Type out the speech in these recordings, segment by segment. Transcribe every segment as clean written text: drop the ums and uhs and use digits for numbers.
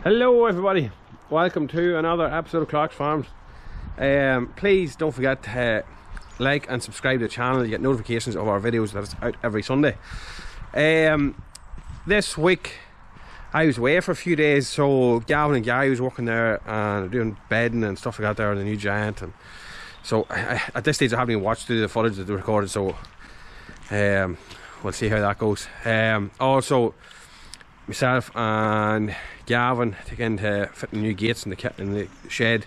Hello everybody, welcome to another episode of Clark's Farms. Please don't forget to like and subscribe to the channel. You get notifications of our videos that's out every Sunday. This week I was away for a few days, so Gavin and Gary was working there and doing bedding and stuff like that there on the new Giant, and so at this stage I haven't even watched through the footage that they recorded, so we'll see how that goes. Also myself and Gavin taking to fitting new gates in the shed.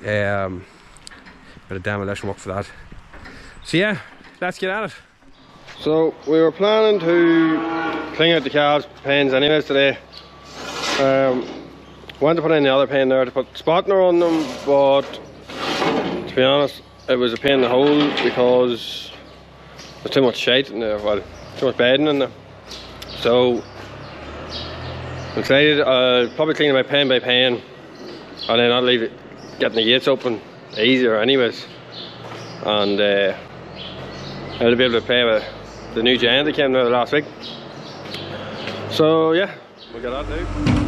Bit of demolition work for that. So yeah, let's get at it. So we were planning to clean out the calves pens anyways today. Wanted to put in the other pen there to put spotner on them, but to be honest it was a pain in the hole because there's too much shite in there, well, too much bedding in there. So I decided I'll probably clean my pen by pen and then I'll leave it getting the gates open easier anyways, and I'll be able to play with the new Giant that came there last week. So yeah, we'll get that now.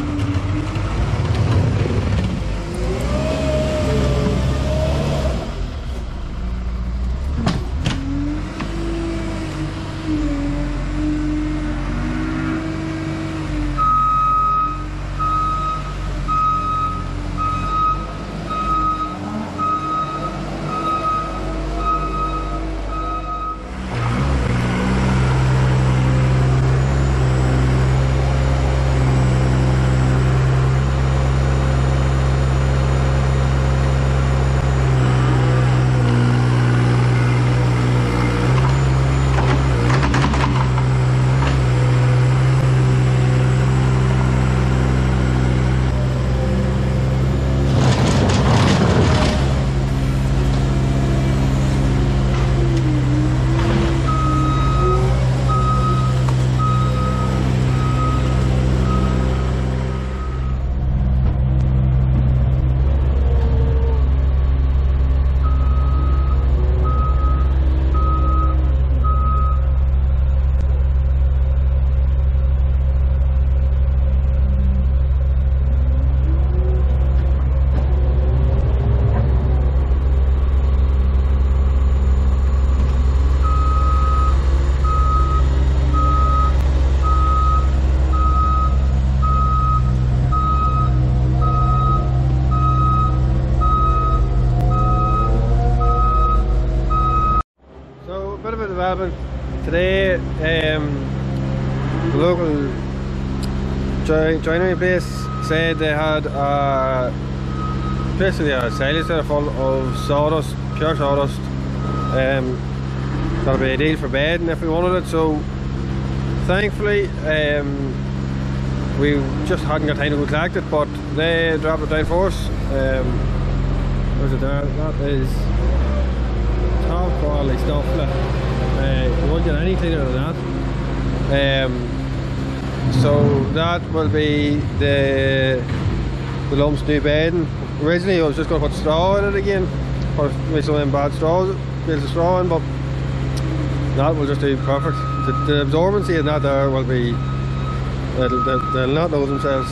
Today, the local joinery place said they had basically a silage there full of sawdust, pure sawdust. That'll be ideal for bedding if we wanted it. So thankfully we just hadn't got time to go collect it, but they dropped it down for us. Where's it there? That is top quality stuff. You won't get any cleaner than that. So that will be the lump's new bedding. Originally I was just going to put straw in it again, or make some of them bad straws, bales of straw in, but that will just do perfect. The absorbency in that there will be, they'll not know themselves.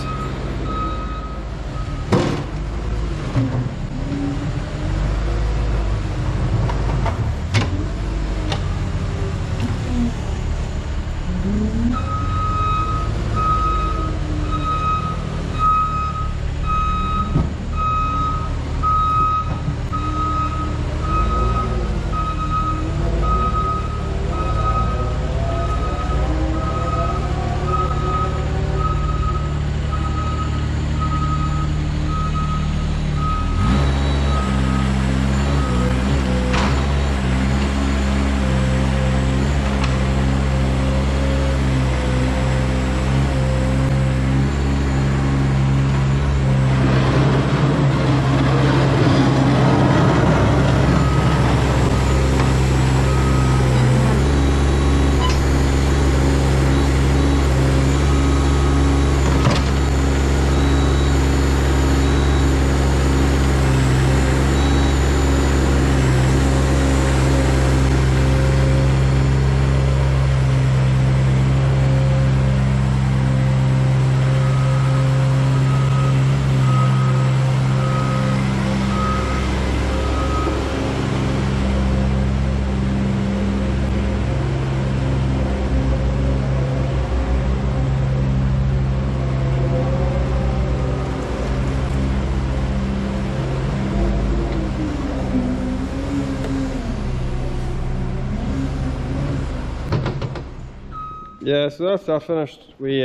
Yeah, so that's that finished. We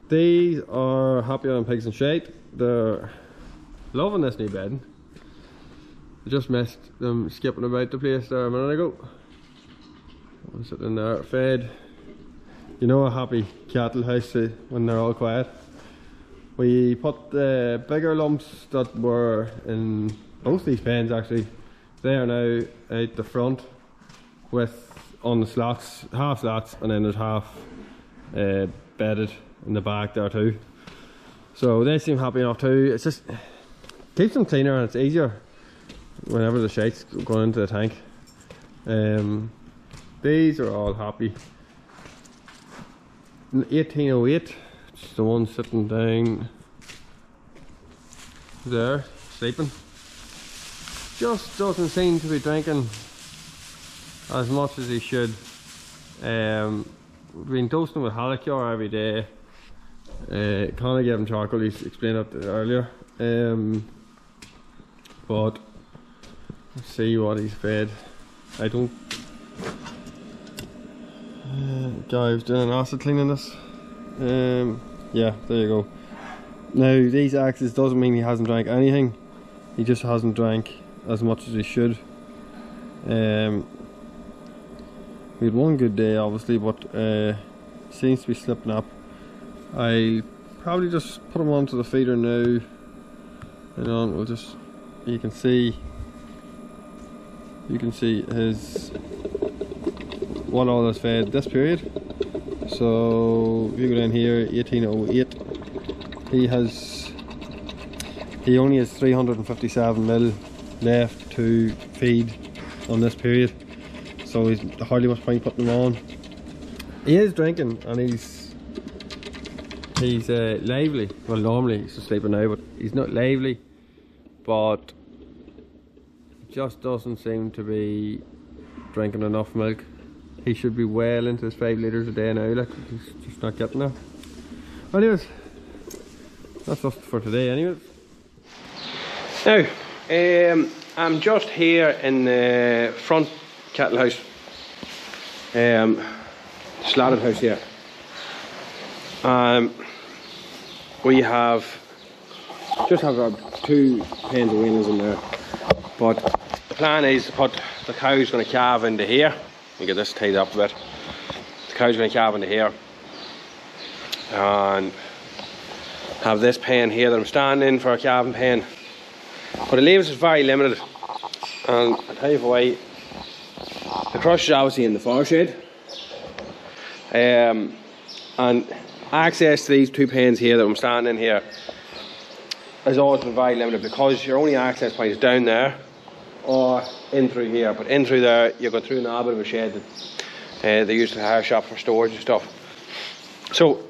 these are happy on pigs and shite. They're loving this new bedding. I just missed them skipping about the place there a minute ago. I'm sitting there fed. You know a happy cattle house when they're all quiet. We put the bigger lumps that were in both these pens actually. They are now out the front with on the slats, half slats, and then there's half bedded in the back there too. So they seem happy enough too. It's just keeps them cleaner and it's easier whenever the shite's going into the tank. These are all happy. 1808, it's the one sitting down there, sleeping. Just doesn't seem to be drinking as much as he should. We've been dosing with Hallicure every day. Kinda gave him charcoal, he's explained it earlier. But let's see what he's fed. I don't. Guy's doing an acid cleaning this. Yeah, there you go. Now these axes doesn't mean he hasn't drank anything. He just hasn't drank as much as he should. We had one good day obviously, but seems to be slipping up. I'll probably just put him onto the feeder now. And on, we'll just, you can see his what all is fed this period. So if you go down here, 1808, he only has 357 mil left to feed on this period, so he's hardly much point putting him on. He is drinking and he's lively. Well, normally he's just sleeping now, but he's not lively, but just doesn't seem to be drinking enough milk. He should be well into his 5 litres a day now, like he's just not getting there. Anyways, that's just for today anyways. Now, I'm just here in the front cattle house, slatted house here. We have our 2 pens of weaners in there, but the plan is to put the cow's going to calve into here. Let me get this tied up a bit. The cow's going to calve into here and have this pen here that I'm standing in for a calving pen, but the leaves is very limited, and I'll tell you why. The crush is obviously in the far shed, and access to these 2 pens here that I'm standing in here has always been very limited, because your only access point is down there or in through here. But in through there, you go through an bit of a shed that they use the hair shop for storage and stuff. So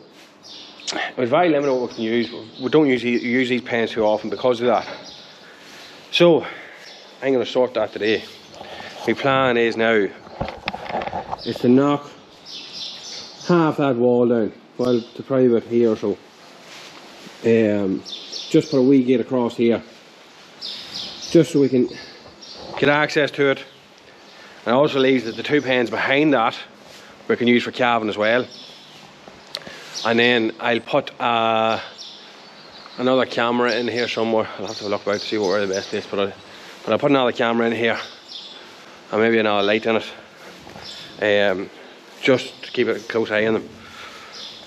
it's very limited what we can use. We don't use these pens too often because of that. So I'm going to sort that today. My plan is now is to knock half that wall down, well, to probably about here or so. Just put a wee gate across here, just so we can get access to it, and also leaves the 2 pens behind that we can use for calving as well. And then I'll put another camera in here somewhere. I'll have to have a look about to see where the best place to put it. But I'll put another camera in here and maybe another light in it, just to keep a close eye on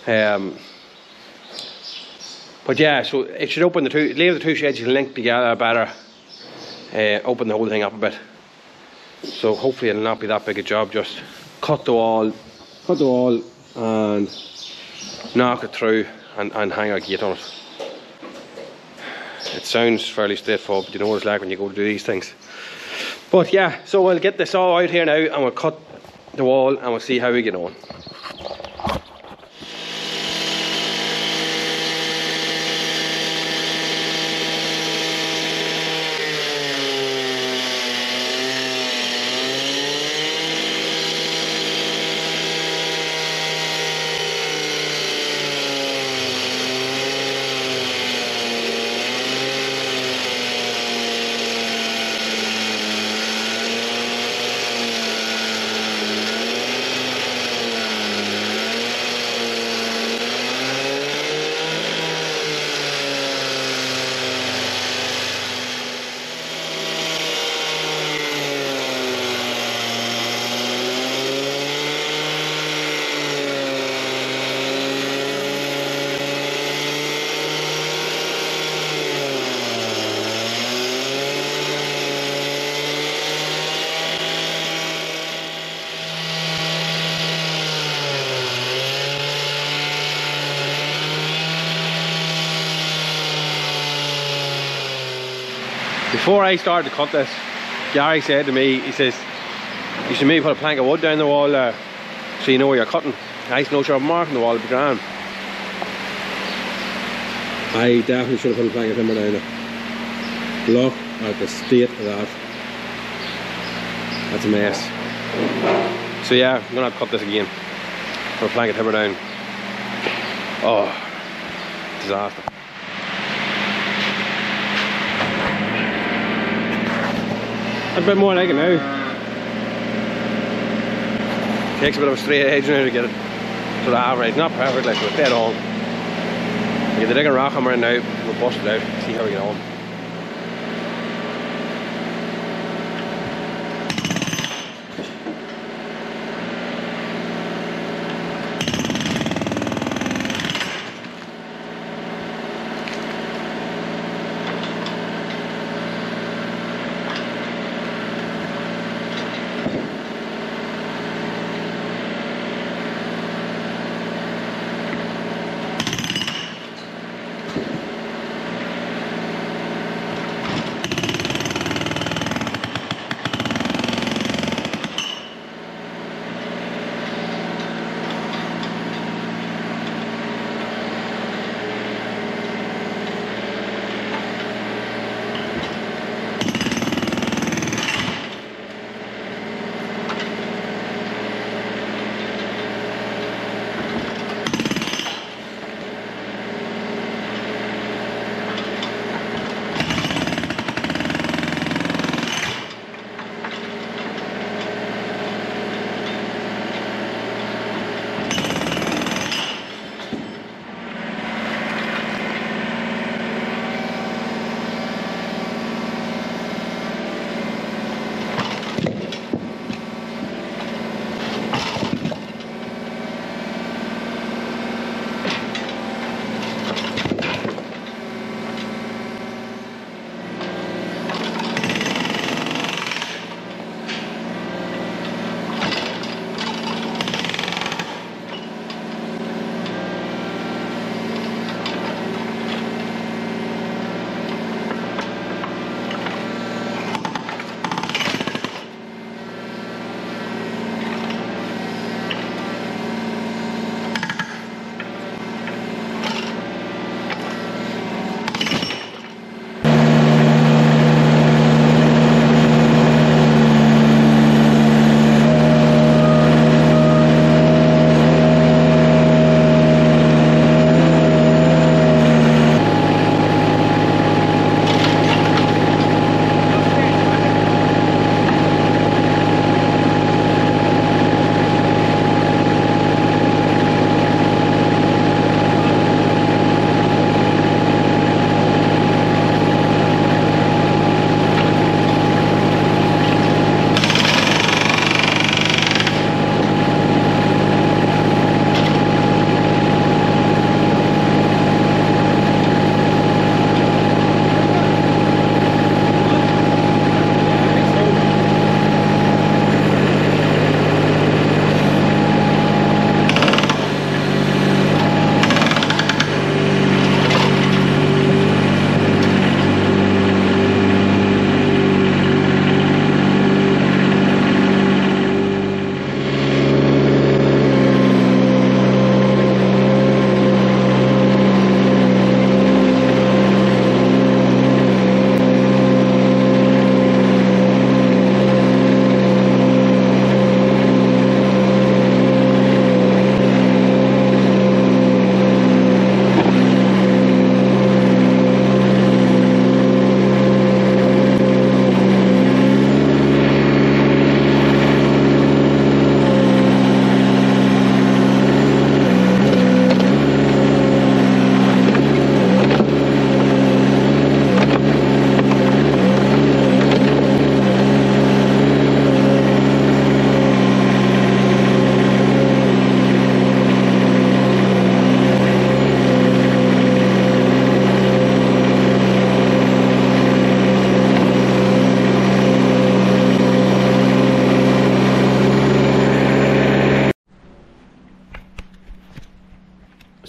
them. But yeah, so it should open leave the 2 sheds you can link together better, open the whole thing up a bit. So hopefully it'll not be that big a job. Just cut the wall and knock it through and hang a gate on it. It sounds fairly straightforward, but you know what it's like when you go to do these things. But yeah, so we'll get this all out here now and we'll cut the wall and we'll see how we get on. Before I started to cut this, Gary said to me, he says, you should maybe put a plank of wood down the wall there so you know where you're cutting. Nice no sharp mark on the wall, it'll be grand. I definitely should have put a plank of timber down there. Look at the state of that. That's a mess. So yeah, I'm gonna have to cut this again. Put a plank of timber down. Oh, disaster. That's a bit more like it now. Takes a bit of a straight edge now to get it to the average. Not perfect, like, but dead on. Get the digging rock hammer in now, we'll bust it out, see how we get on.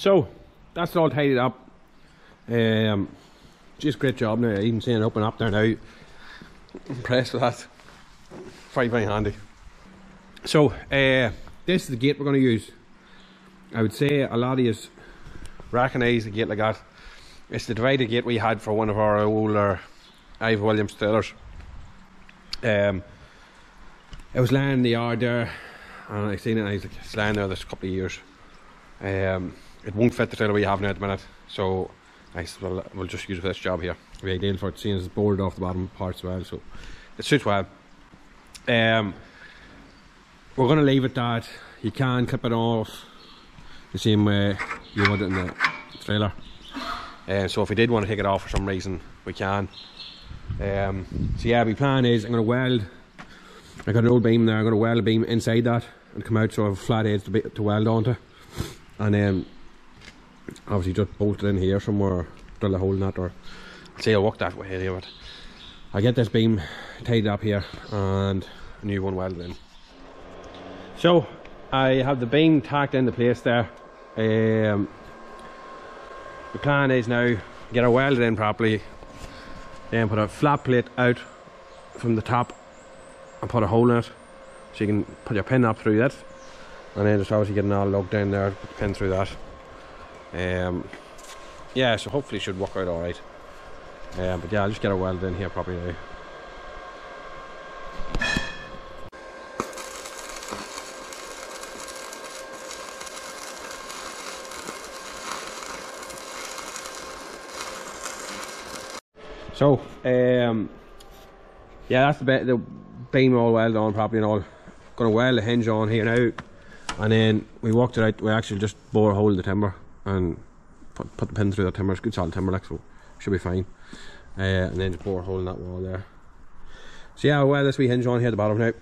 So that's all tidied up. just great job now. Even seeing it open up there now. Impressed with that. Very, very handy. So, this is the gate we're going to use. I would say a lot of you recognise a gate like that. It's the divided gate we had for one of our older Ivor Williams trailers. It was lying in the yard there, and I seen it and I was like, it's lying there this couple of years. It won't fit the trailer we have now at the minute, so I said, well, we'll just use it for this job here. It'll be ideal for it, seeing as it's boarded off the bottom parts as well, so it suits well. We're going to leave it that you can clip it off the same way you would in the trailer. So if we did want to take it off for some reason, we can. So yeah, my plan is I'm going to weld. I got an old beam there. I'm going to weld a beam inside that and come out so I have a flat edge to weld onto, and then obviously just bolt it in here somewhere, drill a hole in that, or say I'll walk that way anyway. But I get this beam tied up here and a new one welded in. So I have the beam tacked into place there. The plan is now get it welded in properly, then put a flat plate out from the top and put a hole in it so you can put your pin up through that, and then just obviously getting all lugged down there, put the pin through that. Yeah, so hopefully it should work out alright. But yeah, I'll just get it welded in here properly now. So, yeah, that's the beam all welded on properly and all. Gonna weld the hinge on here now, and then we worked it out. We actually just bore a hole in the timber and put the pin through the timber. It's good solid timber, like, so should be fine. And then just bore a hole in that wall there. So yeah, I'll weld this wee hinge on here at the bottom now.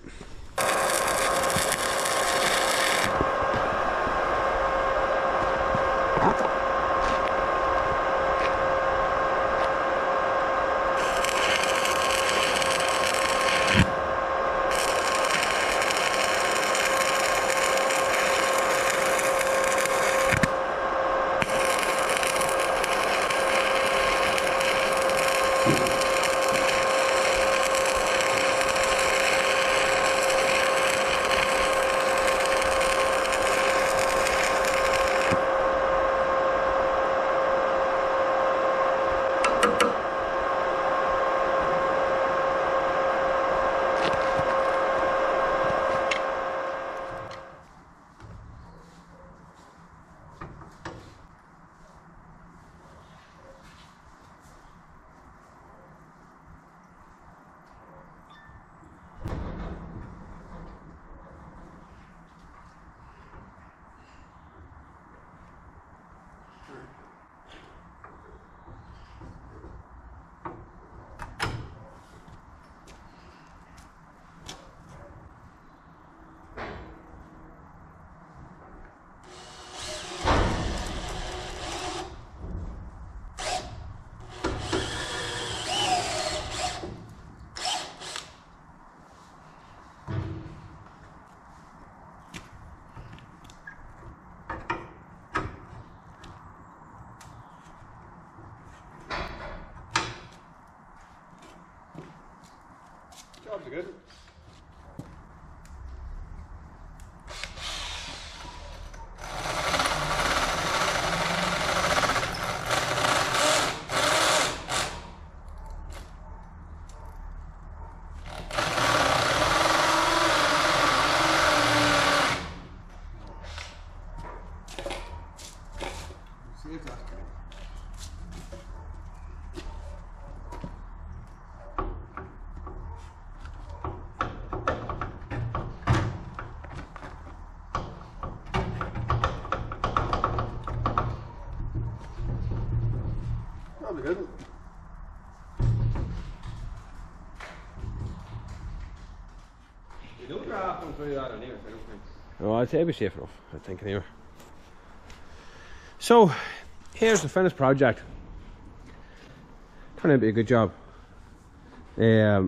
Jobs are good. Probably good. You don't draft them through that anyway, I don't think. Oh, I'd say it'd be safe enough, I think, anyway. So, here's the finished project. Turned out to be a good job. Yeah,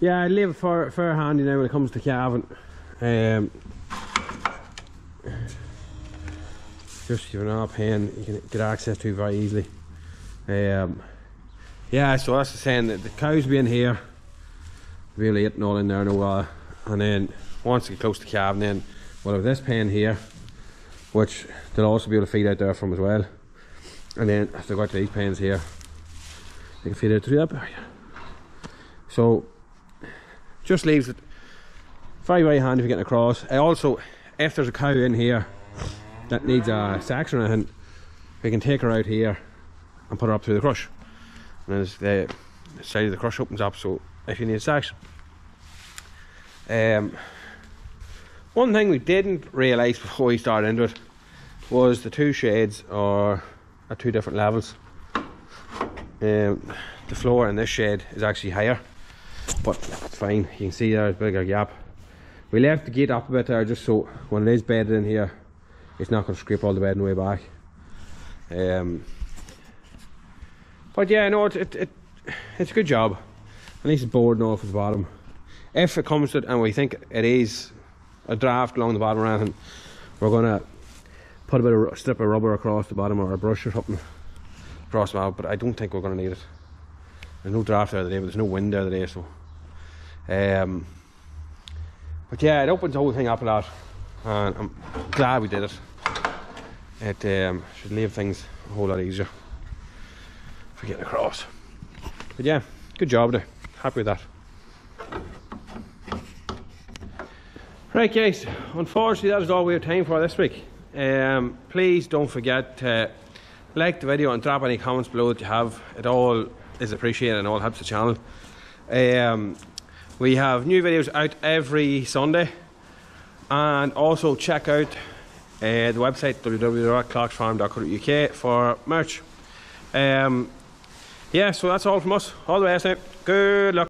I leave it fair handy now when it comes to Calving. Just if you're not paying, you can get access to it very easily. Yeah, so that's the saying that the cows be in here really eating all in there in a while, and then once they get close to calving, then we'll have this pen here which they'll also be able to feed out there from as well, and then if they got to these pens here they can feed out through that barrier. So just leaves it very, very handy for getting across. Also, if there's a cow in here that needs a section or anything, we can take her out here and put her up through the crush, and then the side of the crush opens up, so if you need a section. One thing we didn't realise before we started into it was the two shades are at two different levels. The floor in this shed is actually higher, but it's fine. You can see there's a bigger gap. We left the gate up a bit there just so when it is bedded in here, it's not going to scrape all the bedding way back. But yeah, no, it's a good job. At least it's boarding off at the bottom. If it comes to it and we think it is a draft along the bottom or anything, we're going to put a bit of strip of rubber across the bottom, or a brush or something across the bottom, but I don't think we're going to need it. There's no draft there today, but there's no wind there today, so but yeah, it opens the whole thing up a lot, and I'm glad we did it. It should leave things a whole lot easier for getting across. But yeah, good job there. Happy with that. Right guys, unfortunately that is all we have time for this week. Please don't forget to like the video and drop any comments below that you have. It all is appreciated and all helps the channel. We have new videos out every Sunday, and also check out the website www.clarksfarm.co.uk for merch. Yeah, so that's all from us. All the best now. Good luck.